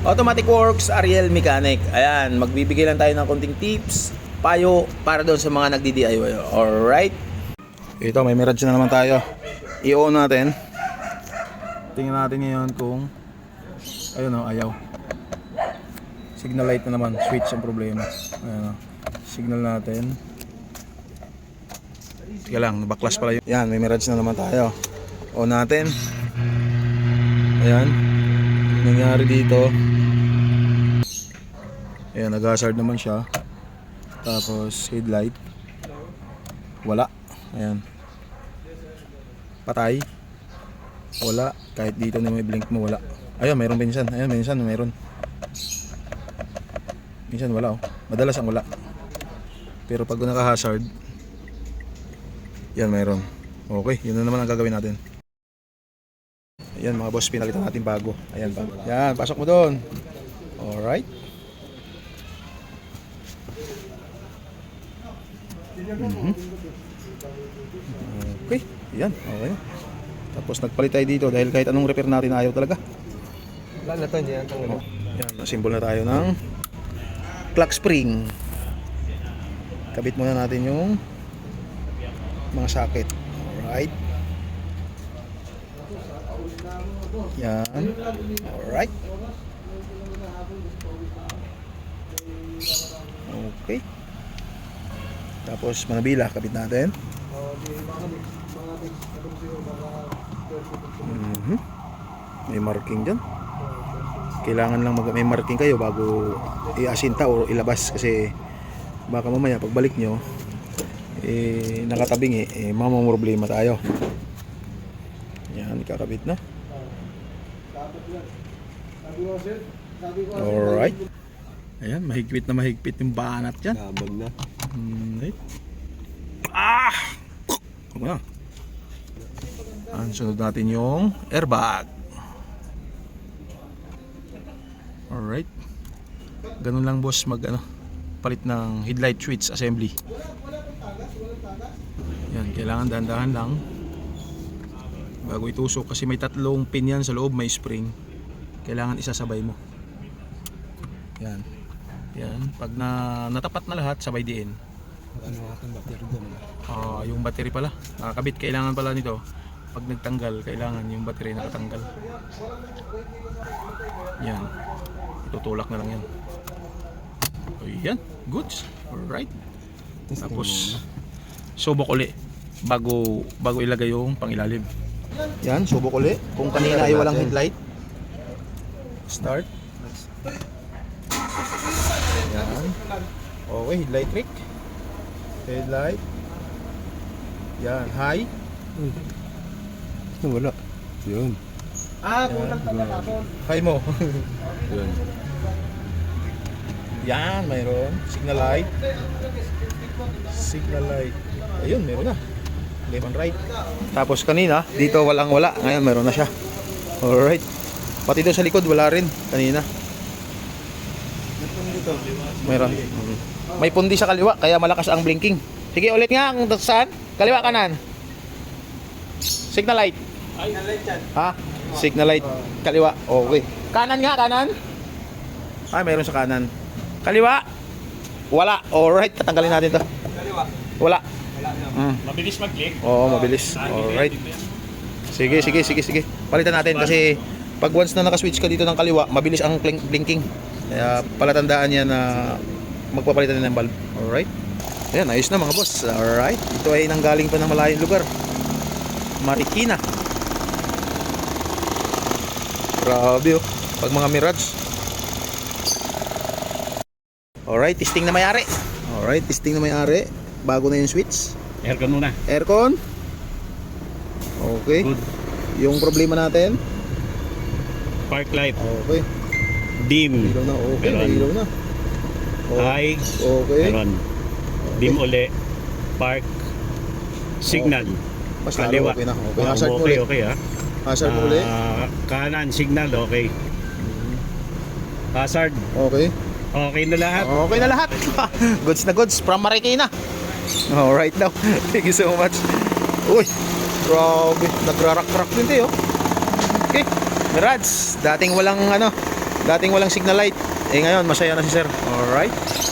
Automatic Works, Ariel Mechanic. Ayan, magbibigay lang tayo ng konting tips, payo para doon sa mga nagdi-DIY. Alright? Ito, may Mirage na naman tayo. I-on natin. Tingnan natin ngayon kung ayun o, ayaw. Signal light na naman, switch ang problema. Ayan o, signal natin. Sige lang, nabaklas pala yun. Yan, may Mirage na naman tayo. On natin. Ayan. Nangyari dito. Ayan, nag-hazard naman siya. Tapos headlight. Wala. Ayan. Patay. Wala. Kahit dito na may blink mo, wala. Ayun, mayroon minsan. Ayun, minsan mayroon. Minsan wala oh. Madalas ang wala. Pero pag naka-hazard, yan mayroon. Okay, yun na naman ang gagawin natin. Ayan mga boss, pinalitan natin bago. Ayan, bago. Yan, pasok mo doon. Alright. Okay, yan, okay. Tapos nagpalit tayo dito dahil kahit anong repair natin ayaw talaga. Wala na to, hindi na tanggal. Yan, nasimbol na tayo ng clock spring. Kabit muna natin yung mga socket. Alright. Yan. Alright. Okay. Tapos manabila, kabit natin. May marking dyan. Kailangan lang may marking kayo bago iasinta o ilabas kasi baka mamaya pagbalik nyo nakatabing mamamroblema tayo. Yan, ikakabit na. Alright. Ayan, mahigpit na mahigpit yung banat dyan. Nabag na. Right. Ah! Ano na? Sunod natin yung airbag. Alright. Ganun lang boss palit ng headlight switch assembly. Yan, kailangan dahan-dahan lang bago itusok kasi may tatlong pin yan sa loob, may spring. Kailangan isasabay mo. Yan. Yan, pag natapat na lahat, sabay diin. Ano ating battery doon? Yung battery pala. Nakakabit, kailangan pala nito. Pag nagtanggal, kailangan yung battery nakatanggal. Yan. Tutulak na lang yan. Ayan, goods. Alright. Tapos subok uli bago ilagay yung pangilalim. Yan, subok uli. Kung kanina ay walang headlight. Start. Yan. Okay, headlight trick. Headlight. Yan, high. Wala. Yun. Kulang pagkatapon. High mo. Yun. Yan, mayroon. Signal light. Signal light. Ayun, meron na. Left and right. Tapos kanina, dito walang wala. Ngayon, meron na siya. Alright. Pati doon sa likod, wala rin. Kanina. Meron. May pundi sa kaliwa, kaya malakas ang blinking. Sige, ulit nga kung saan. Kaliwa, kanan. Signal light. Ha? Signal light. Kaliwa. Okay. Kanan nga, kanan. Meron sa kanan. Kaliwa. Wala. Alright, tatanggalin natin to. Kaliwa. Wala. Mabilis mag-click. Oo, mabilis. Alright. Sige. Palitan natin kasi pag once na nakaswitch ka dito ng kaliwa, mabilis ang blinking. Kaya palatandaan yan na magpapalitan din ng bulb. Alright. Ayan, ayos na mga boss. Alright. Ito ay nanggaling pa ng malayong lugar. Marikina. Grabe oh. Pag mga Mirage. Alright, testing na may-ari. Alright, testing na may-ari. Bago na yung switch. Aircon muna. Aircon. Okay. Good. Yung problema natin. Park light. Okay. Dim. Ilaw na. Okay, Meron. may ilaw na. High. Okay. Meron. Dim uli. Park. Signal. Mas Kaliwa. lalo okay na. Okay. Hazard mo Okay, ulit. okay ha. Hazard mo ulit. Kanan, signal, okay. Hazard, Okay. okay na lahat. Okay na lahat. Goods na goods from Marikina. Alright now. Thank you so much. Uy. Grabe. Nagrarak-rak din tayo. Okay. Mirage. Dating walang Dating walang signal light, ngayon masaya na si sir. Alright.